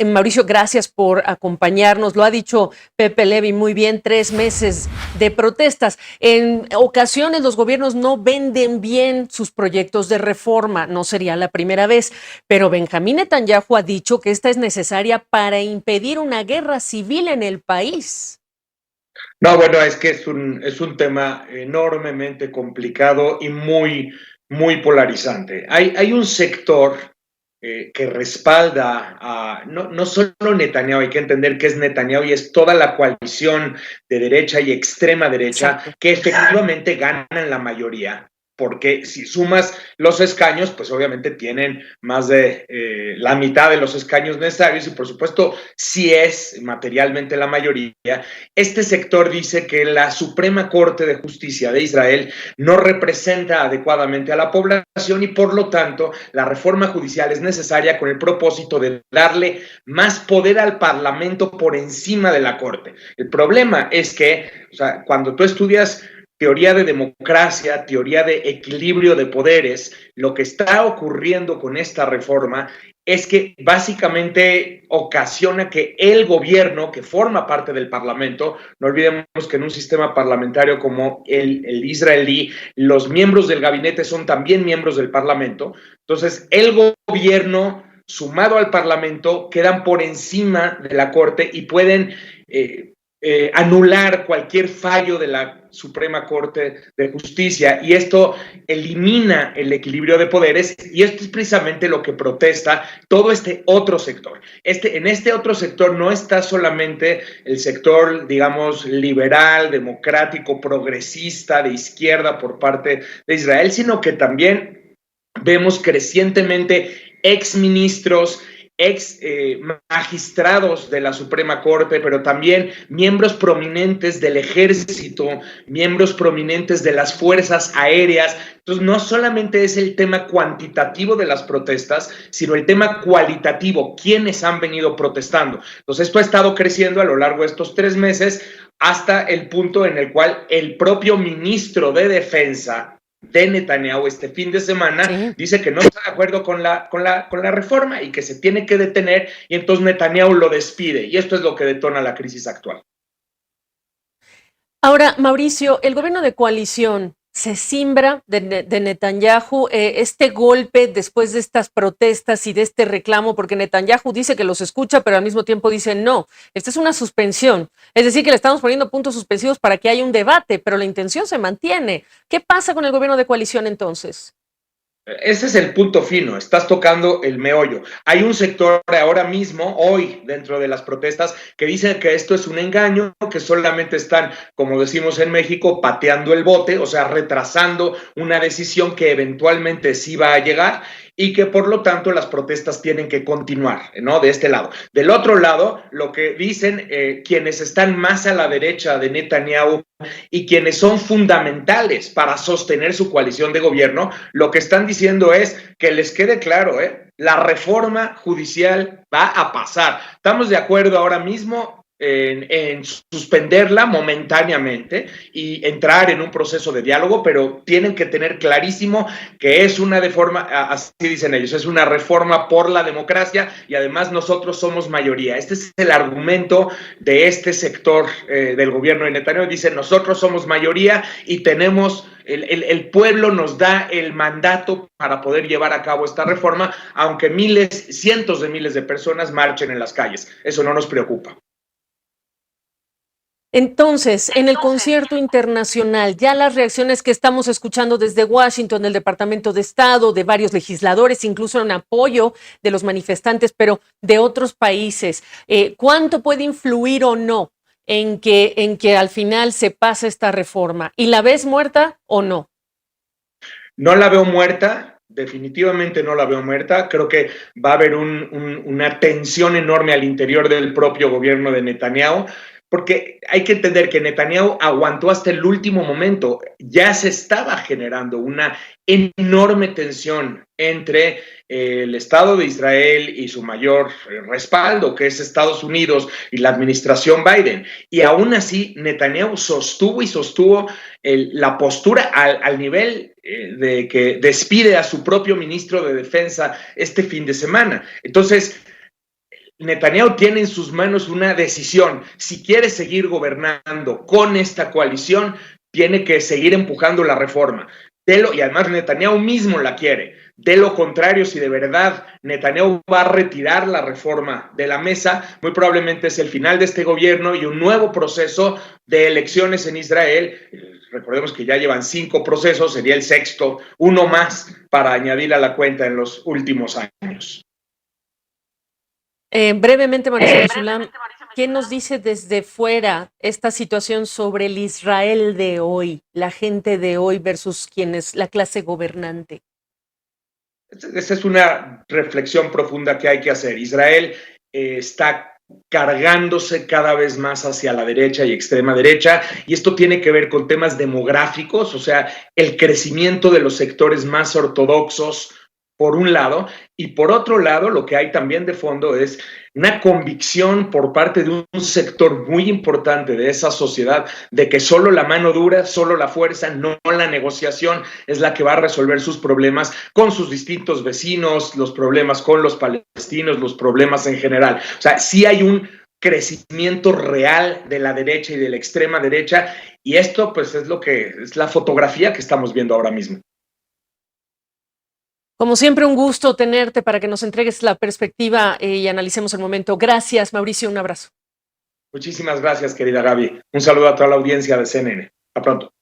Mauricio, gracias por acompañarnos. Lo ha dicho Pepe Levy muy bien, 3 meses de protestas. En ocasiones los gobiernos no venden bien sus proyectos de reforma, no sería la primera vez, pero Benjamín Netanyahu ha dicho que esta es necesaria para impedir una guerra civil en el país. No, bueno, es que es un tema enormemente complicado y muy polarizante. Hay un sector que respalda no solo Netanyahu, hay que entender que es Netanyahu y es toda la coalición de derecha y extrema derecha Exacto. que efectivamente ganan la mayoría. Porque si sumas los escaños, pues obviamente tienen más de la mitad de los escaños necesarios y por supuesto si es materialmente la mayoría. Este sector dice que la Suprema Corte de Justicia de Israel no representa adecuadamente a la población y por lo tanto la reforma judicial es necesaria con el propósito de darle más poder al Parlamento por encima de la Corte. El problema es que, o sea, cuando tú estudias teoría de democracia, teoría de equilibrio de poderes, lo que está ocurriendo con esta reforma es que básicamente ocasiona que el gobierno, que forma parte del Parlamento, no olvidemos que en un sistema parlamentario como el israelí, los miembros del gabinete son también miembros del Parlamento, entonces el gobierno sumado al Parlamento quedan por encima de la Corte y pueden anular cualquier fallo de la Suprema Corte de Justicia y esto elimina el equilibrio de poderes y esto es precisamente lo que protesta todo este otro sector. En este otro sector no está solamente el sector, digamos, liberal, democrático, progresista, de izquierda por parte de Israel, sino que también vemos crecientemente exministros, magistrados de la Suprema Corte, pero también miembros prominentes del ejército, miembros prominentes de las fuerzas aéreas. Entonces, no solamente es el tema cuantitativo de las protestas, sino el tema cualitativo, quienes han venido protestando. Entonces, esto ha estado creciendo a lo largo de estos 3 meses hasta el punto en el cual el propio ministro de Defensa de Netanyahu este fin de semana Sí. dice que no está de acuerdo con la reforma y que se tiene que detener y entonces Netanyahu lo despide y esto es lo que detona la crisis actual. Ahora, Mauricio, el gobierno de coalición se simbra de Netanyahu este golpe después de estas protestas y de este reclamo, porque Netanyahu dice que los escucha, pero al mismo tiempo dice no, esta es una suspensión. Es decir, que le estamos poniendo puntos suspensivos para que haya un debate, pero la intención se mantiene. ¿Qué pasa con el gobierno de coalición entonces? Ese es el punto fino, estás tocando el meollo. Hay un sector ahora mismo, hoy, dentro de las protestas, que dicen que esto es un engaño, que solamente están, como decimos en México, pateando el bote, o sea, retrasando una decisión que eventualmente sí va a llegar y que por lo tanto las protestas tienen que continuar, ¿no? De este lado. Del otro lado, lo que dicen quienes están más a la derecha de Netanyahu y quienes son fundamentales para sostener su coalición de gobierno, lo que están diciendo es que les quede claro, la reforma judicial va a pasar. Estamos de acuerdo ahora mismo en suspenderla momentáneamente y entrar en un proceso de diálogo, pero tienen que tener clarísimo que es una reforma, así dicen ellos, es una reforma por la democracia y además nosotros somos mayoría. Este es el argumento de este sector del gobierno de Netanyahu. Dicen, nosotros somos mayoría y tenemos el pueblo nos da el mandato para poder llevar a cabo esta reforma, aunque miles, cientos de miles de personas marchen en las calles. Eso no nos preocupa. Entonces, en el concierto internacional, ya las reacciones que estamos escuchando desde Washington, del Departamento de Estado, de varios legisladores, incluso en apoyo de los manifestantes, pero de otros países, ¿cuánto puede influir o no en que al final se pase esta reforma? ¿Y la ves muerta o no? No la veo muerta, definitivamente no la veo muerta. Creo que va a haber una tensión enorme al interior del propio gobierno de Netanyahu, porque hay que entender que Netanyahu aguantó hasta el último momento. Ya se estaba generando una enorme tensión entre el Estado de Israel y su mayor respaldo, que es Estados Unidos y la administración Biden. Y aún así, Netanyahu sostuvo la postura al nivel de que despide a su propio ministro de Defensa este fin de semana. Entonces, Netanyahu tiene en sus manos una decisión. Si quiere seguir gobernando con esta coalición, tiene que seguir empujando la reforma. Y además Netanyahu mismo la quiere. De lo contrario, si de verdad Netanyahu va a retirar la reforma de la mesa, muy probablemente es el final de este gobierno y un nuevo proceso de elecciones en Israel. Recordemos que ya llevan 5 procesos, sería el sexto, uno más para añadir a la cuenta en los últimos años. Brevemente, Mauricio Mesulam, ¿qué nos dice desde fuera esta situación sobre el Israel de hoy, la gente de hoy versus quienes, la clase gobernante? Esa es una reflexión profunda que hay que hacer. Israel está cargándose cada vez más hacia la derecha y extrema derecha, y esto tiene que ver con temas demográficos, o sea, el crecimiento de los sectores más ortodoxos, por un lado, y por otro lado, lo que hay también de fondo es una convicción por parte de un sector muy importante de esa sociedad de que solo la mano dura, solo la fuerza, no la negociación es la que va a resolver sus problemas con sus distintos vecinos, los problemas con los palestinos, los problemas en general. O sea, sí hay un crecimiento real de la derecha y de la extrema derecha, y esto pues es lo que es la fotografía que estamos viendo ahora mismo. Como siempre, un gusto tenerte para que nos entregues la perspectiva y analicemos el momento. Gracias, Mauricio, un abrazo. Muchísimas gracias, querida Gaby. Un saludo a toda la audiencia de CNN. Hasta pronto.